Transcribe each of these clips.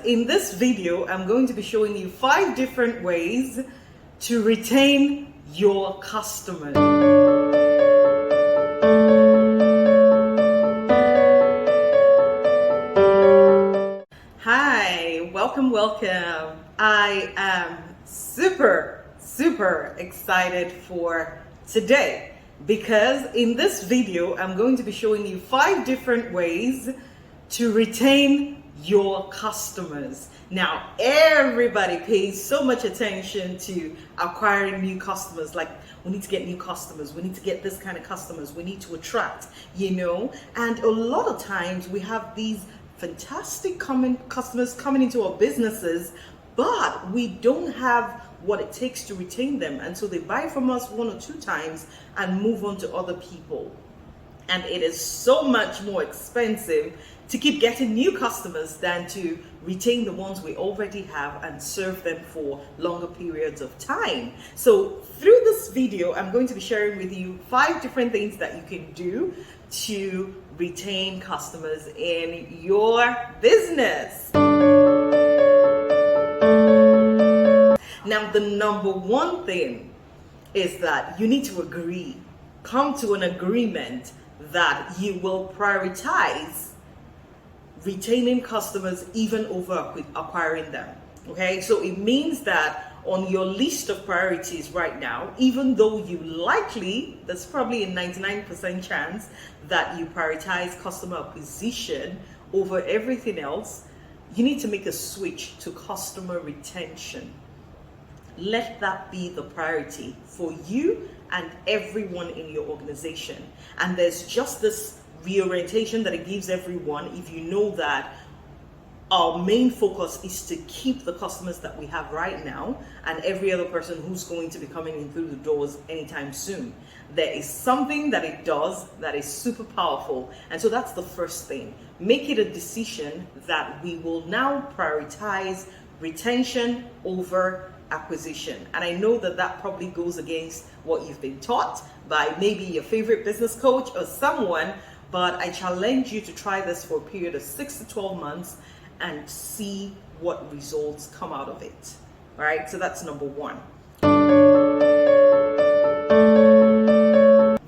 in this video, I'm going to be showing you 5 different ways to retain your customers. Hi, welcome. I am super excited for today because in this video, I'm going to be showing you 5 different ways to retain your customers. Now, everybody pays so much attention to acquiring new customers. Like, we need to get new customers. We need to get this kind of customers. We need to attract, and a lot of times we have these fantastic customers coming into our businesses, but we don't have what it takes to retain them. And so they buy from us 1 or 2 times and move on to other people. And it is so much more expensive to keep getting new customers than to retain the ones we already have and serve them for longer periods of time. So through this video, I'm going to be sharing with you 5 different things that you can do to retain customers in your business. Now, the number one thing is that you need to come to an agreement that you will prioritize retaining customers even over acquiring them. Okay, so it means that on your list of priorities right now, even though there's probably a 99% chance that you prioritize customer acquisition over everything else, you need to make a switch to customer retention. Let that be the priority for you and everyone in your organization. And there's just this reorientation that it gives everyone if you know that our main focus is to keep the customers that we have right now and every other person who's going to be coming in through the doors anytime soon. There is something that it does that is super powerful. And so that's the first thing. Make it a decision that we will now prioritize retention over acquisition. And I know that that probably goes against what you've been taught by maybe your favorite business coach or someone, but I challenge you to try this for a period of 6 to 12 months and see what results come out of it. All right, so that's number 1.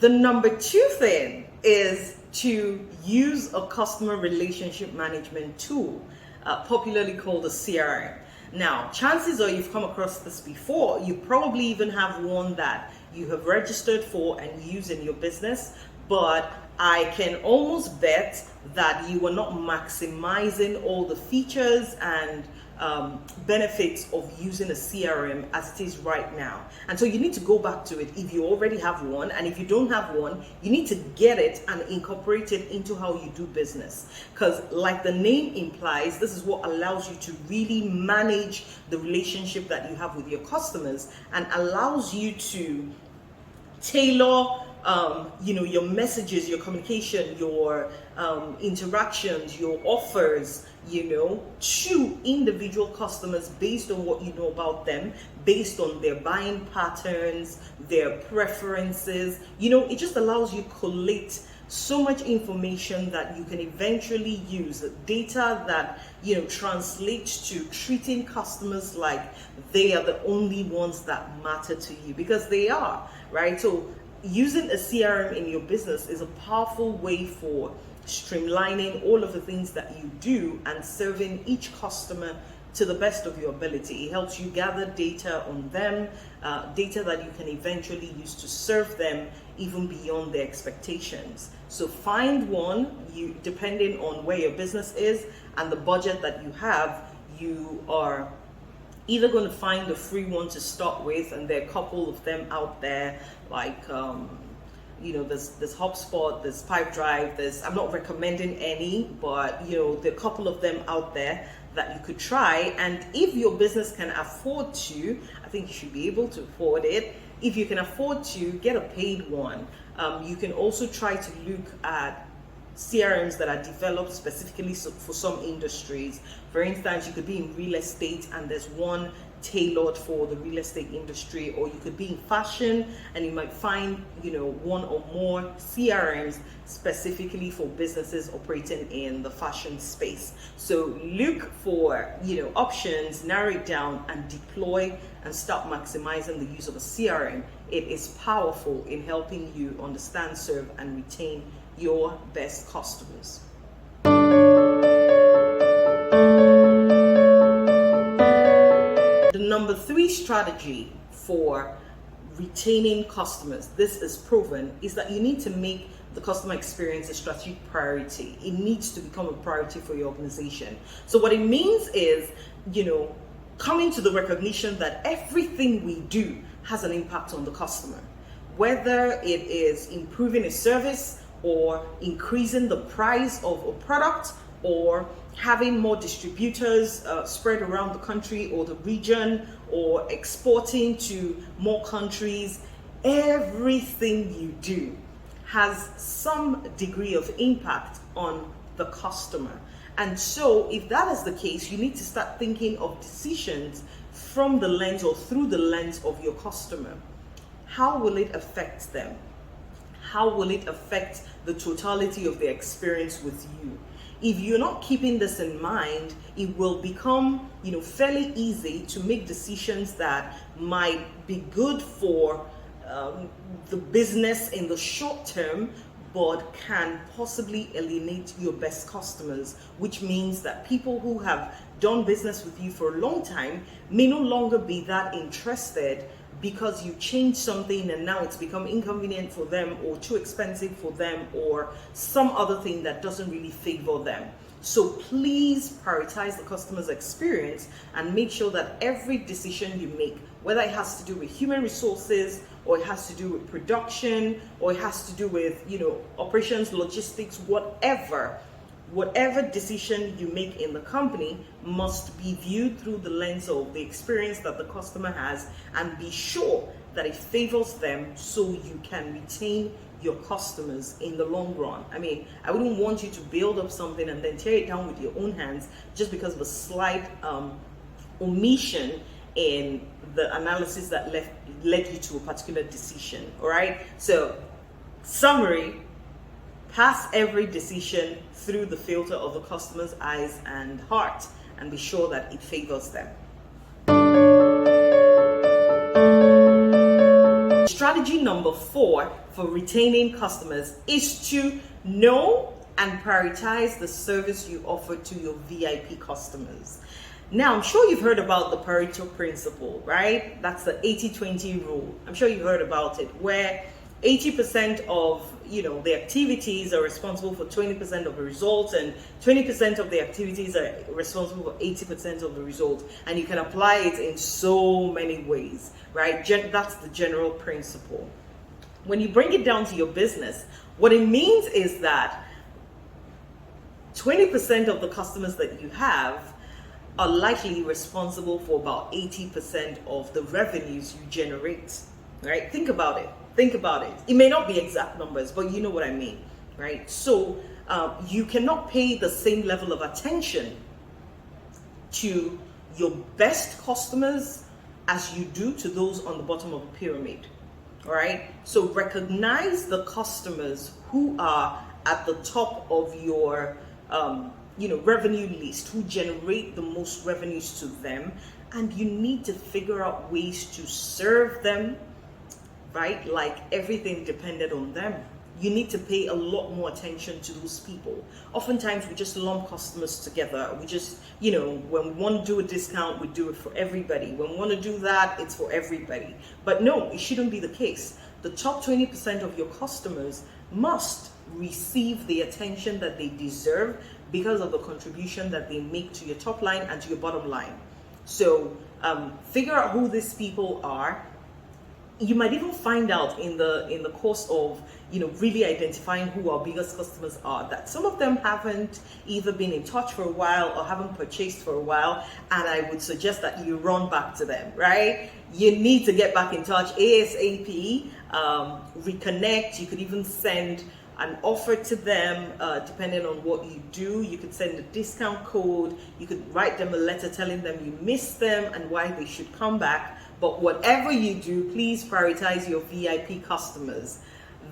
The number 2 thing is to use a customer relationship management tool, popularly called a CRM. Now, chances are you've come across this before. You probably even have one that you have registered for and use in your business, but I can almost bet that you are not maximizing all the features and benefits of using a CRM as it is right now. And so you need to go back to it if you already have one, and if you don't have one, you need to get it and incorporate it into how you do business. Because like the name implies, this is what allows you to really manage the relationship that you have with your customers and allows you to tailor your messages, your communication, your interactions, your offers, to individual customers based on what you know about them, based on their buying patterns, their preferences. It just allows you to collate so much information that you can eventually use data that translates to treating customers like they are the only ones that matter to you, because they are, right? So using a CRM in your business is a powerful way for streamlining all of the things that you do and serving each customer to the best of your ability. It helps you gather data on them, data that you can eventually use to serve them even beyond their expectations. So find one, depending on where your business is and the budget that you have, you are either going to find a free one to start with, and there are a couple of them out there, like there's HubSpot, there's Pipedrive, I'm not recommending any, but there are a couple of them out there that you could try. And if your business can afford to, I think you should be able to afford it. If you can afford to, get a paid one. You can also try to look at CRMs that are developed specifically for some industries. For instance, you could be in real estate and there's one tailored for the real estate industry, or you could be in fashion and you might find, one or more CRMs specifically for businesses operating in the fashion space. So look for, options, narrow it down and deploy and start maximizing the use of a CRM. It is powerful in helping you understand, serve and retain your best customers. The number 3 strategy for retaining customers, this is proven, is that you need to make the customer experience a strategic priority. It needs to become a priority for your organization. So what it means is, coming to the recognition that everything we do has an impact on the customer, whether it is improving a service or increasing the price of a product or having more distributors spread around the country or the region or exporting to more countries. Everything you do has some degree of impact on the customer. And so if that is the case, you need to start thinking of decisions from the lens or through the lens of your customer. How will it affect them? How will it affect the totality of their experience with you? If you're not keeping this in mind, it will become, fairly easy to make decisions that might be good for the business in the short term, but can possibly alienate your best customers, which means that people who have done business with you for a long time may no longer be that interested because you changed something and now it's become inconvenient for them or too expensive for them or some other thing that doesn't really favor them. So please prioritize the customer's experience and make sure that every decision you make, whether it has to do with human resources or it has to do with production or it has to do with, operations, logistics, whatever decision you make in the company must be viewed through the lens of the experience that the customer has and be sure that it favors them so you can retain your customers in the long run. I mean, I wouldn't want you to build up something and then tear it down with your own hands just because of a slight omission in the analysis that led you to a particular decision. All right. So, summary: pass every decision through the filter of the customer's eyes and heart, and be sure that it favors them. Strategy number 4 for retaining customers is to know and prioritize the service you offer to your VIP customers. Now, I'm sure you've heard about the Pareto principle, right? That's the 80-20 rule. I'm sure you've heard about it, where 80% of the activities are responsible for 20% of the results, and 20% of the activities are responsible for 80% of the results. And you can apply it in so many ways, right? That's the general principle. When you bring it down to your business, what it means is that 20% of the customers that you have are likely responsible for about 80% of the revenues you generate, right? Think about it. It may not be exact numbers, but you know what I mean, right? So you cannot pay the same level of attention to your best customers as you do to those on the bottom of the pyramid, all right? So recognize the customers who are at the top of your revenue list, who generate the most revenues to them, and you need to figure out ways to serve them, right? Like everything depended on them. You need to pay a lot more attention to those people. Oftentimes we just lump customers together. We just, when we want to do a discount, we do it for everybody. When we want to do that, it's for everybody. But no, it shouldn't be the case. The top 20% of your customers must receive the attention that they deserve because of the contribution that they make to your top line and to your bottom line. So figure out who these people are. You might even find out in the course of really identifying who our biggest customers are that some of them haven't either been in touch for a while or haven't purchased for a while, and I would suggest that you run back to them, right? You need to get back in touch ASAP, reconnect. You could even send an offer to them, depending on what you do. You could send a discount code, you could write them a letter telling them you miss them and why they should come back. But whatever you do, please prioritize your VIP customers.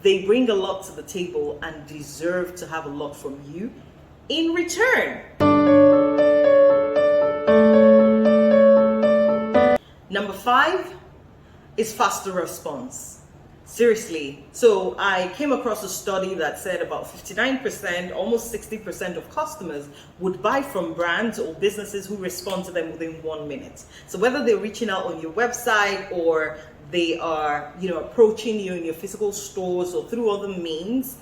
They bring a lot to the table and deserve to have a lot from you in return. Number 5 is faster response. Seriously. So I came across a study that said about 59%, almost 60% of customers would buy from brands or businesses who respond to them within 1 minute. So whether they're reaching out on your website or they are, approaching you in your physical stores or through other means,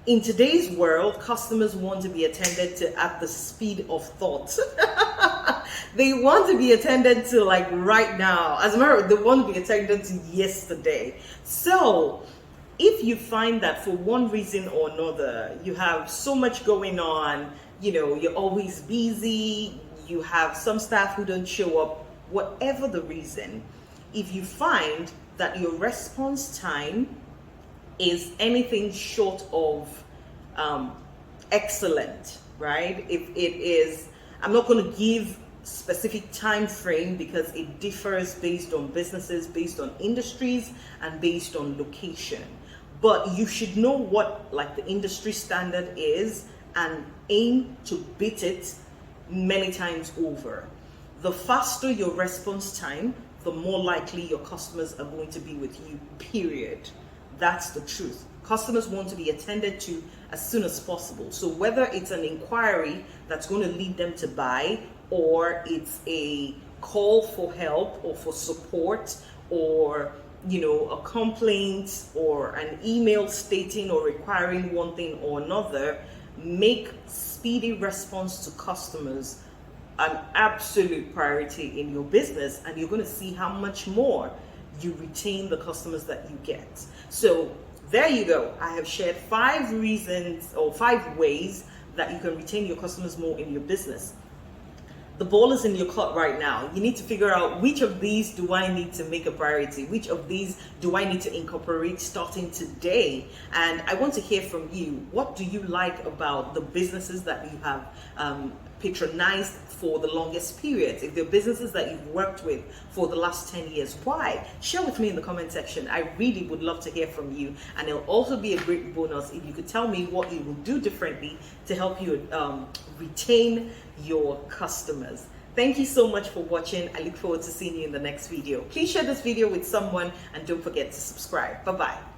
in today's world, customers want to be attended to at the speed of thought. They want to be attended to like right now. As a matter of fact, they want to be attended to yesterday. So if you find that for one reason or another, you have so much going on, you're always busy, you have some staff who don't show up, whatever the reason, if you find that your response time is anything short of excellent, right? If it is, I'm not going to give specific time frame because it differs based on businesses, based on industries, and based on location. But you should know what like the industry standard is and aim to beat it many times over. The faster your response time, the more likely your customers are going to be with you, period. That's the truth. Customers want to be attended to as soon as possible. So whether it's an inquiry that's going to lead them to buy, or it's a call for help or for support, or a complaint or an email stating or requiring one thing or another, make speedy response to customers an absolute priority in your business, and you're going to see how much more you retain the customers that you get. So there you go. I have shared 5 reasons or 5 ways that you can retain your customers more in your business. The ball is in your court right now. You need to figure out which of these do I need to make a priority? Which of these do I need to incorporate starting today? And I want to hear from you. What do you like about the businesses that you have patronized for the longest period? If they're businesses that you've worked with for the last 10 years, why? Share with me in the comment section. I really would love to hear from you. And it'll also be a great bonus if you could tell me what you will do differently to help you retain your customers. Thank you so much for watching. I look forward to seeing you in the next video. Please share this video with someone and don't forget to subscribe. Bye-bye.